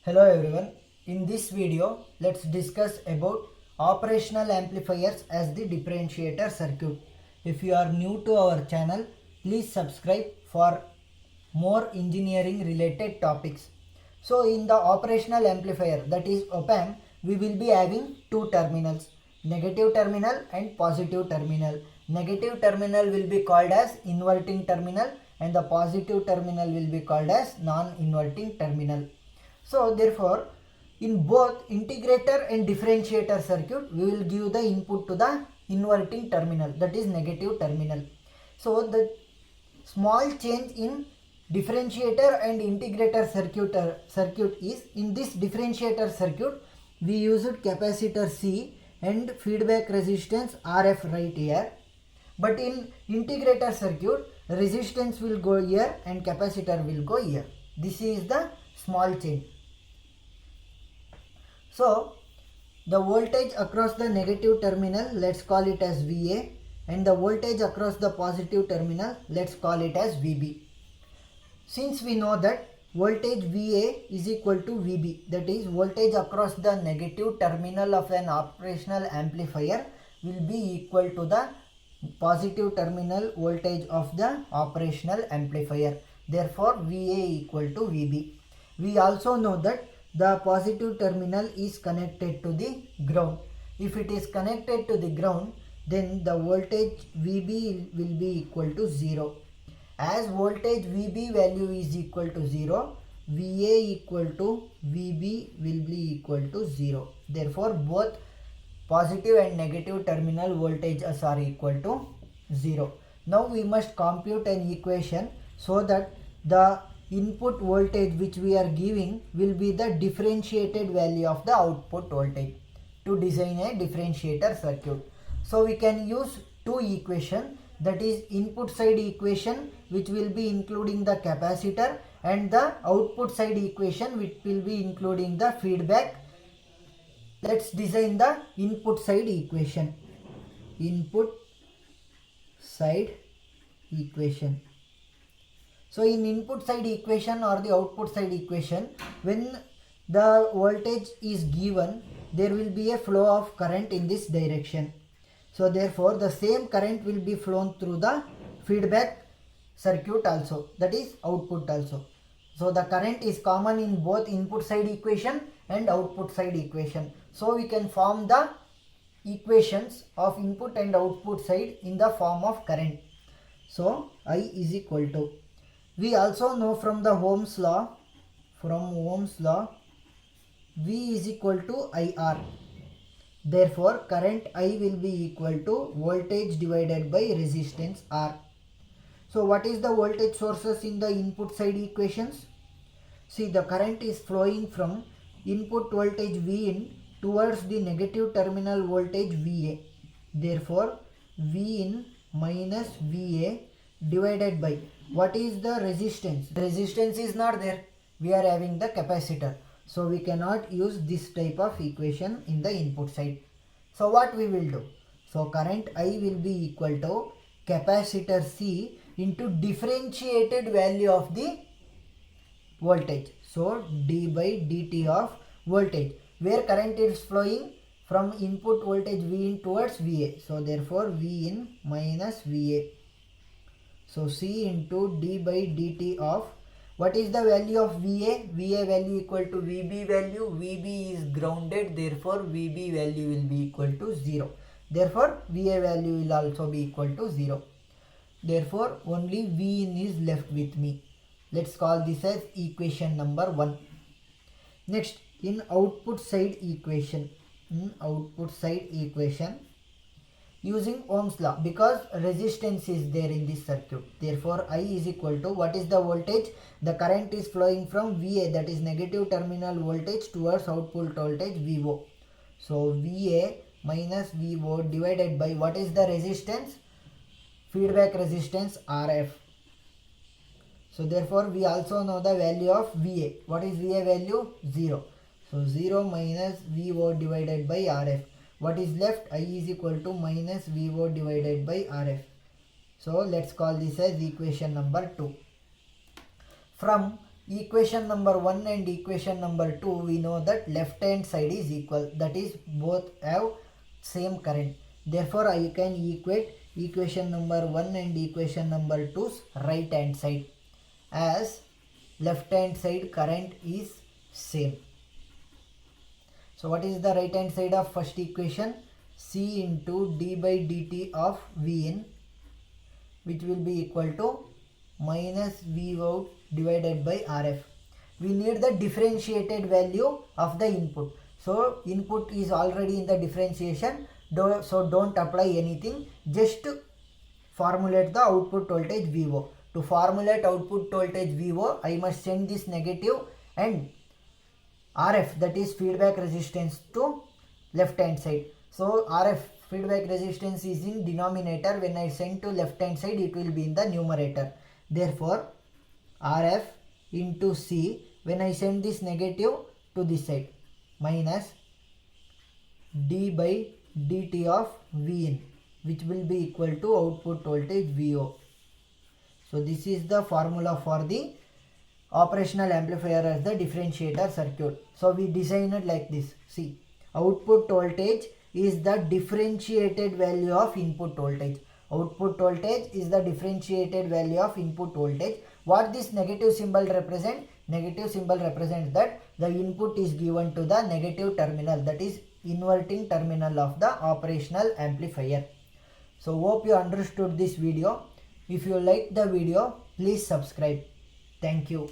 Hello everyone. In this video, let's discuss about operational amplifiers as the differentiator circuit. If you are new to our channel, please subscribe for more engineering related topics. So in the operational amplifier, that is Opamp, we will be having two terminals, negative terminal and positive terminal. Negative terminal will be called as inverting terminal and the positive terminal will be called as non-inverting terminal. So therefore, in both integrator and differentiator circuit, we will give the input to the inverting terminal, that is negative terminal. So the small change in differentiator and integrator circuit is, in this differentiator circuit, we used capacitor C and feedback resistance RF right here. But in integrator circuit, resistance will go here and capacitor will go here. This is the small change. So the voltage across the negative terminal, let's call it as VA, and the voltage across the positive terminal, let's call it as VB. Since we know that voltage VA is equal to VB, that is voltage across the negative terminal of an operational amplifier will be equal to the positive terminal voltage of the operational amplifier. Therefore VA equal to VB. We also know that the positive terminal is connected to the ground. If it is connected to the ground, then the voltage VB will be equal to 0. As voltage VB value is equal to 0, VA equal to VB will be equal to 0. Therefore, both positive and negative terminal voltages are equal to 0. Now we must compute an equation so that the input voltage which we are giving will be the differentiated value of the output voltage to design a differentiator circuit. So we can use two equations, that is input side equation which will be including the capacitor and the output side equation which will be including the feedback. Let's design the input side equation. Input side equation. So in input side equation or the output side equation, when the voltage is given, there will be a flow of current in this direction. So therefore the same current will be flown through the feedback circuit also, that is output also. So the current is common in both input side equation and output side equation. So we can form the equations of input and output side in the form of current. So I is equal to, we also know from the Ohm's law, V is equal to IR. Therefore, current I will be equal to voltage divided by resistance R. So, what is the voltage sources in the input side equations? See, the current is flowing from input voltage Vin towards the negative terminal voltage VA. Therefore, Vin minus VA divided by, what is the resistance? The resistance is not there. We are having the capacitor. So we cannot use this type of equation in the input side. So what we will do? So current I will be equal to capacitor C into differentiated value of the voltage. So d by dt of voltage, where current is flowing from input voltage Vin towards VA. So therefore Vin minus VA. So C into d by dt of, what is the value of VA? VA value equal to VB value. VB is grounded, therefore VB value will be equal to 0. Therefore VA value will also be equal to 0. Therefore only Vin is left with me. Let's call this as equation number 1. Next, in output side equation. Using Ohm's law, because resistance is there in this circuit, therefore I is equal to, what is the voltage? The current is flowing from VA, that is negative terminal voltage, towards output voltage VO. So VA minus VO divided by, what is the resistance? Feedback resistance RF. So therefore we also know the value of VA. What is VA value? 0. So 0 minus VO divided by RF. What is left? I is equal to minus VO divided by RF. So let's call this as equation number 2. From equation number 1 and equation number 2, we know that left hand side is equal, that is both have same current. Therefore I can equate equation number 1 and equation number 2's right hand side as left hand side current is same. So what is the right hand side of first equation? C into d by dt of V in, which will be equal to minus V out divided by Rf. We need the differentiated value of the input. So input is already in the differentiation, so don't apply anything, just formulate the output voltage VO. To formulate output voltage VO, I must send this negative and RF, that is feedback resistance, to left hand side. So RF, feedback resistance, is in denominator. When I send to left hand side, it will be in the numerator. Therefore RF into C, when I send this negative to this side, minus d by dt of V in, which will be equal to output voltage VO. So this is the formula for the operational amplifier as the differentiator circuit. So we designed it like this. See, output voltage is the differentiated value of input voltage. Output voltage is the differentiated value of input voltage. What this negative symbol represent? Negative symbol represents that the input is given to the negative terminal, that is inverting terminal of the operational amplifier. So hope you understood this video. If you like the video, please subscribe. Thank you.